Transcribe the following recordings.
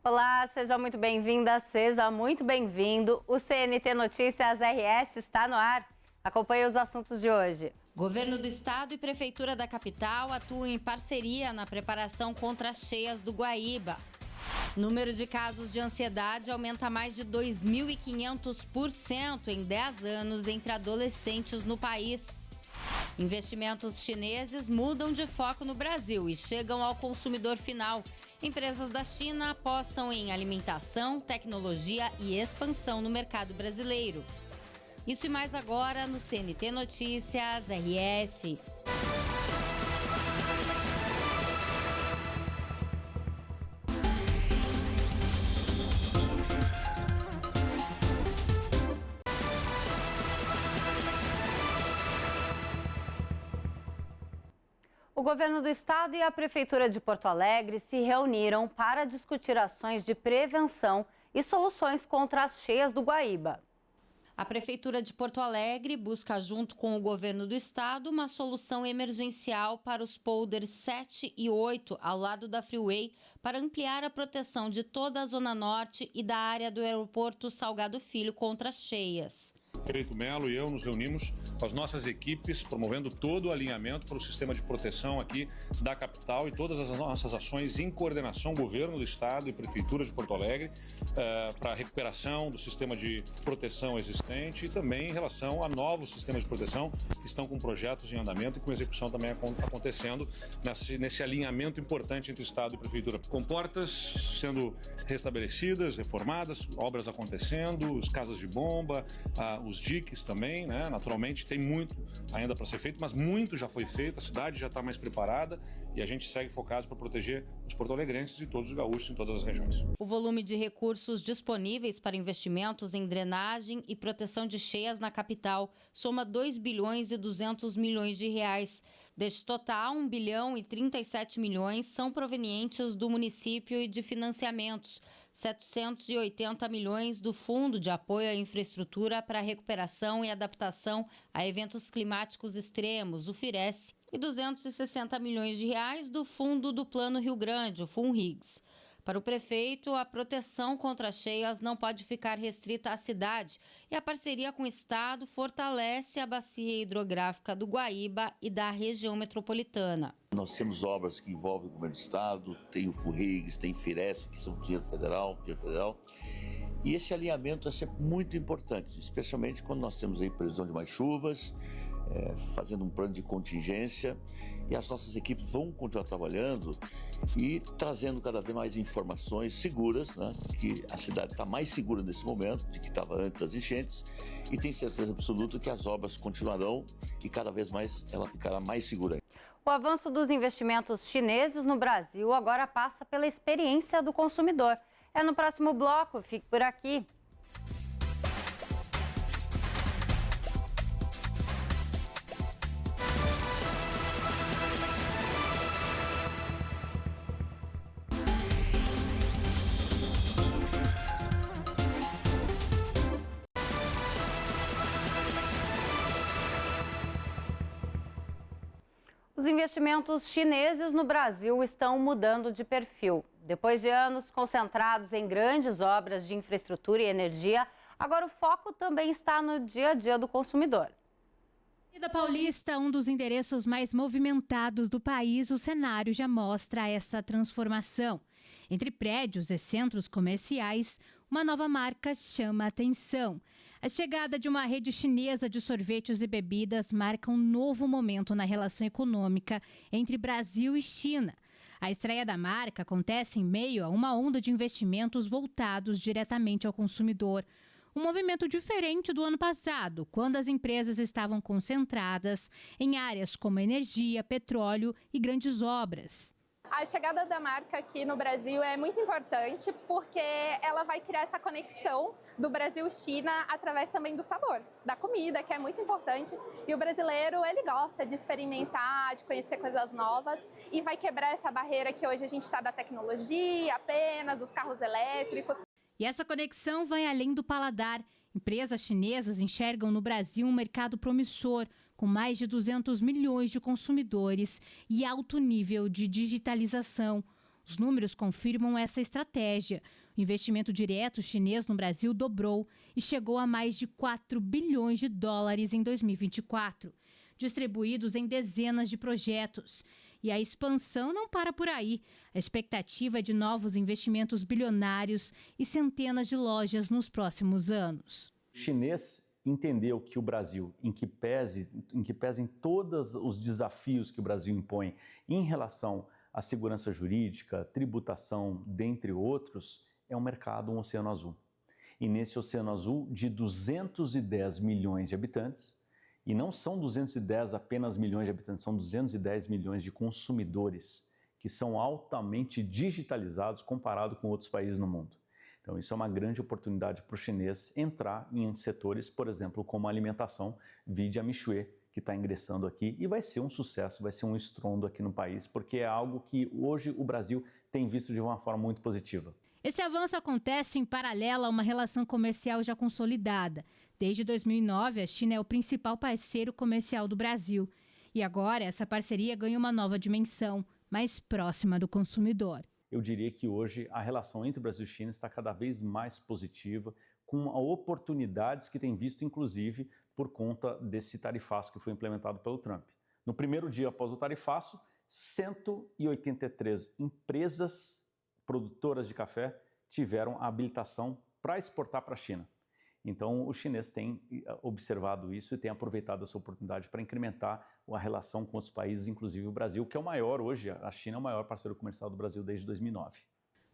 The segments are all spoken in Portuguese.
Olá, seja muito bem-vinda, seja muito bem-vindo. O CNT Notícias RS está no ar. Acompanhe os assuntos de hoje. Governo do Estado e Prefeitura da capital atuam em parceria na preparação contra as cheias do Guaíba. Número de casos de ansiedade aumenta mais de 2.500% em 10 anos entre adolescentes no país. Investimentos chineses mudam de foco no Brasil e chegam ao consumidor final. Empresas da China apostam em alimentação, tecnologia e expansão no mercado brasileiro. Isso e mais agora no CNT Notícias RS. O governo do estado e a Prefeitura de Porto Alegre se reuniram para discutir ações de prevenção e soluções contra as cheias do Guaíba. A Prefeitura de Porto Alegre busca, junto com o governo do estado, uma solução emergencial para os polders 7 e 8 ao lado da Freeway para ampliar a proteção de toda a Zona Norte e da área do aeroporto Salgado Filho contra as cheias. O prefeito Melo e eu nos reunimos com as nossas equipes, promovendo todo o alinhamento para o sistema de proteção aqui da capital e todas as nossas ações em coordenação, governo do estado e prefeitura de Porto Alegre, para a recuperação do sistema de proteção existente e também em relação a novos sistemas de proteção que estão com projetos em andamento e com execução também acontecendo nesse alinhamento importante entre estado e prefeitura. Com portas sendo restabelecidas, reformadas, obras acontecendo, as casas de bomba, os diques também, né? Naturalmente tem muito ainda para ser feito, mas muito já foi feito, a cidade já está mais preparada e a gente segue focado para proteger os porto-alegrenses e todos os gaúchos em todas as regiões. O volume de recursos disponíveis para investimentos em drenagem e proteção de cheias na capital soma 2 bilhões e 200 milhões de reais. Deste total, 1 bilhão e 37 milhões são provenientes do município e de financiamentos. 780 milhões do Fundo de Apoio à Infraestrutura para a Recuperação e Adaptação a Eventos Climáticos Extremos, o FIRES, e 260 milhões de reais do Fundo do Plano Rio Grande, o FUNRIGS. Para o prefeito, a proteção contra cheias não pode ficar restrita à cidade e a parceria com o Estado fortalece a bacia hidrográfica do Guaíba e da região metropolitana. Nós temos obras que envolvem o governo do estado, tem o FUNRIGS, tem o FIRES, que são dinheiro federal. E esse alinhamento é sempre muito importante, especialmente quando nós temos aí previsão de mais chuvas, fazendo um plano de contingência, e as nossas equipes vão continuar trabalhando e trazendo cada vez mais informações seguras, né, que a cidade está mais segura nesse momento do que estava antes das enchentes, e tem certeza absoluta que as obras continuarão e cada vez mais ela ficará mais segura. O avanço dos investimentos chineses no Brasil agora passa pela experiência do consumidor. É no próximo bloco, fique por aqui. Os investimentos chineses no Brasil estão mudando de perfil. Depois de anos concentrados em grandes obras de infraestrutura e energia, agora o foco também está no dia a dia do consumidor. Avenida Paulista, um dos endereços mais movimentados do país, o cenário já mostra essa transformação. Entre prédios e centros comerciais, uma nova marca chama a atenção. A chegada de uma rede chinesa de sorvetes e bebidas marca um novo momento na relação econômica entre Brasil e China. A estreia da marca acontece em meio a uma onda de investimentos voltados diretamente ao consumidor. Um movimento diferente do ano passado, quando as empresas estavam concentradas em áreas como energia, petróleo e grandes obras. A chegada da marca aqui no Brasil é muito importante porque ela vai criar essa conexão do Brasil-China através também do sabor, da comida, que é muito importante. E o brasileiro, ele gosta de experimentar, de conhecer coisas novas e vai quebrar essa barreira que hoje a gente está da tecnologia apenas, dos carros elétricos. E essa conexão vai além do paladar. Empresas chinesas enxergam no Brasil um mercado promissor, com mais de 200 milhões de consumidores e alto nível de digitalização. Os números confirmam essa estratégia. O investimento direto chinês no Brasil dobrou e chegou a mais de 4 bilhões de dólares em 2024, distribuídos em dezenas de projetos. E a expansão não para por aí. A expectativa é de novos investimentos bilionários e centenas de lojas nos próximos anos. O chinês entendeu que o Brasil, em que pesem todos os desafios que o Brasil impõe em relação à segurança jurídica, tributação, dentre outros, é um mercado, um oceano azul. E nesse oceano azul de 210 milhões de habitantes, e não são 210 apenas milhões de habitantes, são 210 milhões de consumidores que são altamente digitalizados comparado com outros países no mundo. Então isso é uma grande oportunidade para o chinês entrar em setores, por exemplo, como a alimentação, vide a Mixue, que está ingressando aqui e vai ser um sucesso, vai ser um estrondo aqui no país, porque é algo que hoje o Brasil tem visto de uma forma muito positiva. Esse avanço acontece em paralelo a uma relação comercial já consolidada. Desde 2009, a China é o principal parceiro comercial do Brasil. E agora, essa parceria ganha uma nova dimensão, mais próxima do consumidor. Eu diria que hoje a relação entre Brasil e China está cada vez mais positiva, com oportunidades que tem visto, inclusive, por conta desse tarifaço que foi implementado pelo Trump. No primeiro dia após o tarifaço, 183 empresas produtoras de café tiveram a habilitação para exportar para a China. Então, o chinês tem observado isso e tem aproveitado essa oportunidade para incrementar a relação com os países, inclusive o Brasil, que é o maior hoje. A China é o maior parceiro comercial do Brasil desde 2009.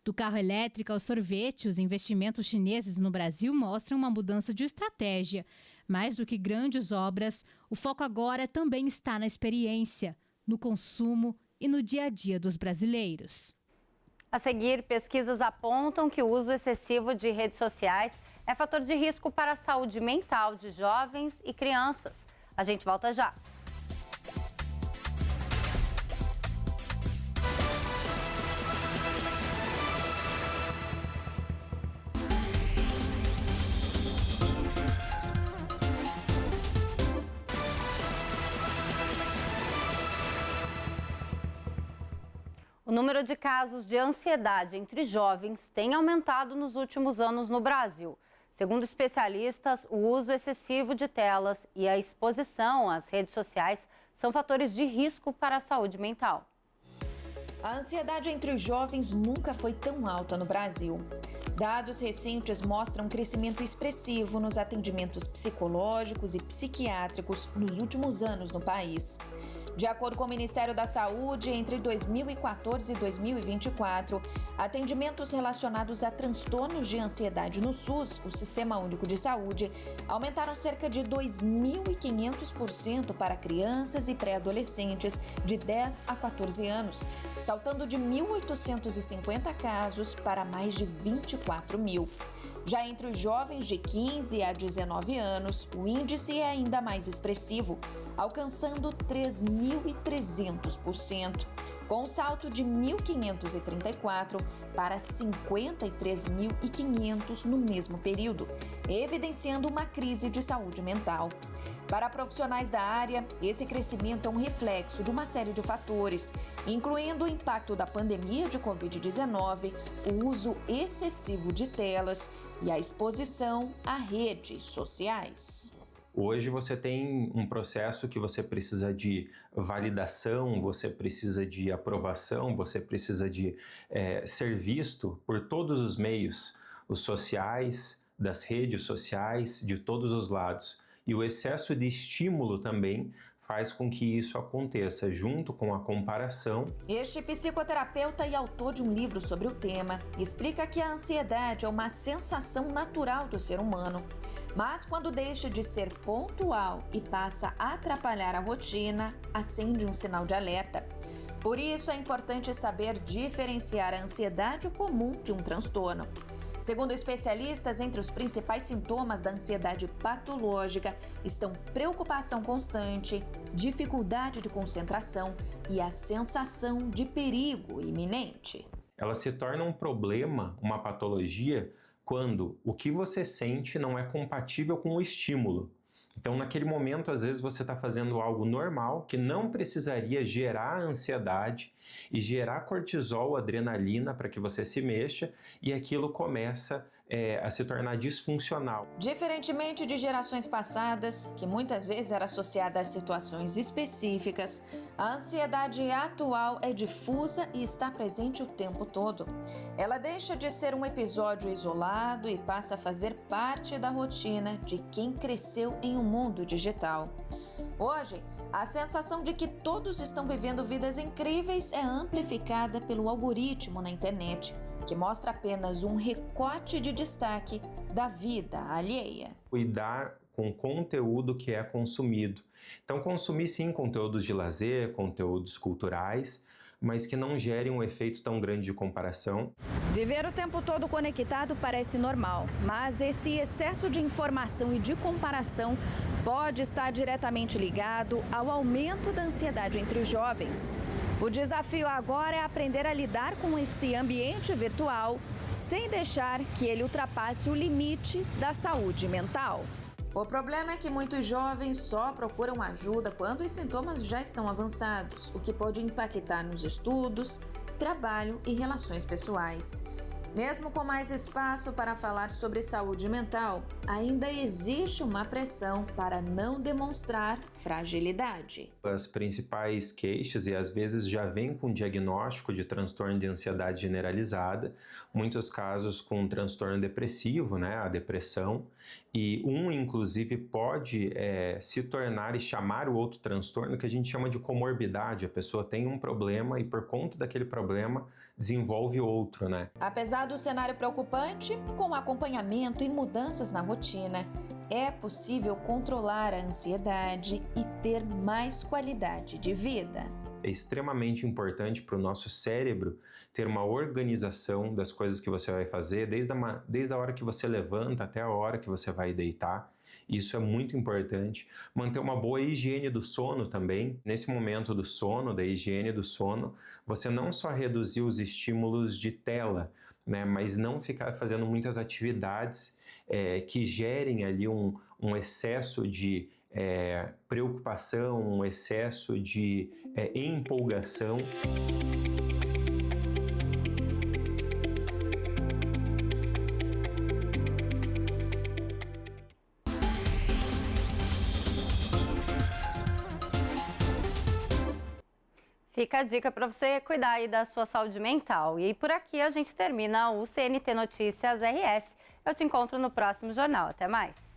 Do carro elétrico ao sorvete, os investimentos chineses no Brasil mostram uma mudança de estratégia. Mais do que grandes obras, o foco agora também está na experiência, no consumo e no dia a dia dos brasileiros. A seguir, pesquisas apontam que o uso excessivo de redes sociais é fator de risco para a saúde mental de jovens e crianças. A gente volta já. O número de casos de ansiedade entre jovens tem aumentado nos últimos anos no Brasil. Segundo especialistas, o uso excessivo de telas e a exposição às redes sociais são fatores de risco para a saúde mental. A ansiedade entre os jovens nunca foi tão alta no Brasil. Dados recentes mostram um crescimento expressivo nos atendimentos psicológicos e psiquiátricos nos últimos anos no país. De acordo com o Ministério da Saúde, entre 2014 e 2024, atendimentos relacionados a transtornos de ansiedade no SUS, o Sistema Único de Saúde, aumentaram cerca de 2.500% para crianças e pré-adolescentes de 10 a 14 anos, saltando de 1.850 casos para mais de 24 mil. Já entre os jovens de 15 a 19 anos, o índice é ainda mais expressivo, alcançando 3.300%, com um salto de 1.534 para 53.500 no mesmo período, evidenciando uma crise de saúde mental. Para profissionais da área, esse crescimento é um reflexo de uma série de fatores, incluindo o impacto da pandemia de Covid-19, o uso excessivo de telas e a exposição a redes sociais. Hoje você tem um processo que você precisa de validação, você precisa de aprovação, você precisa de ser visto por todos os meios, os sociais, das redes sociais, de todos os lados. E o excesso de estímulo também faz com que isso aconteça, junto com a comparação. Este psicoterapeuta e autor de um livro sobre o tema explica que a ansiedade é uma sensação natural do ser humano, mas quando deixa de ser pontual e passa a atrapalhar a rotina, acende um sinal de alerta. Por isso é importante saber diferenciar a ansiedade comum de um transtorno. Segundo especialistas, entre os principais sintomas da ansiedade patológica estão preocupação constante, dificuldade de concentração e a sensação de perigo iminente. Ela se torna um problema, uma patologia, quando o que você sente não é compatível com o estímulo. Então, naquele momento, às vezes você está fazendo algo normal que não precisaria gerar ansiedade e gerar cortisol, adrenalina para que você se mexa, e aquilo começa a se tornar disfuncional. Diferentemente de gerações passadas, que muitas vezes era associada a situações específicas, a ansiedade atual é difusa e está presente o tempo todo. Ela deixa de ser um episódio isolado e passa a fazer parte da rotina de quem cresceu em um mundo digital. Hoje, a sensação de que todos estão vivendo vidas incríveis é amplificada pelo algoritmo na internet, que mostra apenas um recorte de destaque da vida alheia. Cuidar com o conteúdo que é consumido. Então, consumir sim conteúdos de lazer, conteúdos culturais, mas que não gerem um efeito tão grande de comparação. Viver o tempo todo conectado parece normal, mas esse excesso de informação e de comparação pode estar diretamente ligado ao aumento da ansiedade entre os jovens. O desafio agora é aprender a lidar com esse ambiente virtual sem deixar que ele ultrapasse o limite da saúde mental. O problema é que muitos jovens só procuram ajuda quando os sintomas já estão avançados, o que pode impactar nos estudos, trabalho e relações pessoais. Mesmo com mais espaço para falar sobre saúde mental, ainda existe uma pressão para não demonstrar fragilidade. As principais queixas, e às vezes já vem com diagnóstico de transtorno de ansiedade generalizada, muitos casos com transtorno depressivo, a depressão, e inclusive pode se tornar e chamar o outro transtorno que a gente chama de comorbidade. A pessoa tem um problema e por conta daquele problema desenvolve outro, Apesar do cenário preocupante, com acompanhamento e mudanças na rotina, é possível controlar a ansiedade e ter mais qualidade de vida. É extremamente importante para o nosso cérebro ter uma organização das coisas que você vai fazer, desde a hora que você levanta até a hora que você vai deitar. Isso é muito importante. Manter uma boa higiene do sono também. Nesse momento do sono, da higiene do sono, você não só reduzir os estímulos de tela, mas não ficar fazendo muitas atividades que gerem ali um excesso de preocupação, um excesso de empolgação. Fica a dica para você cuidar aí da sua saúde mental. E por aqui a gente termina o CNT Notícias RS. Eu te encontro no próximo jornal. Até mais.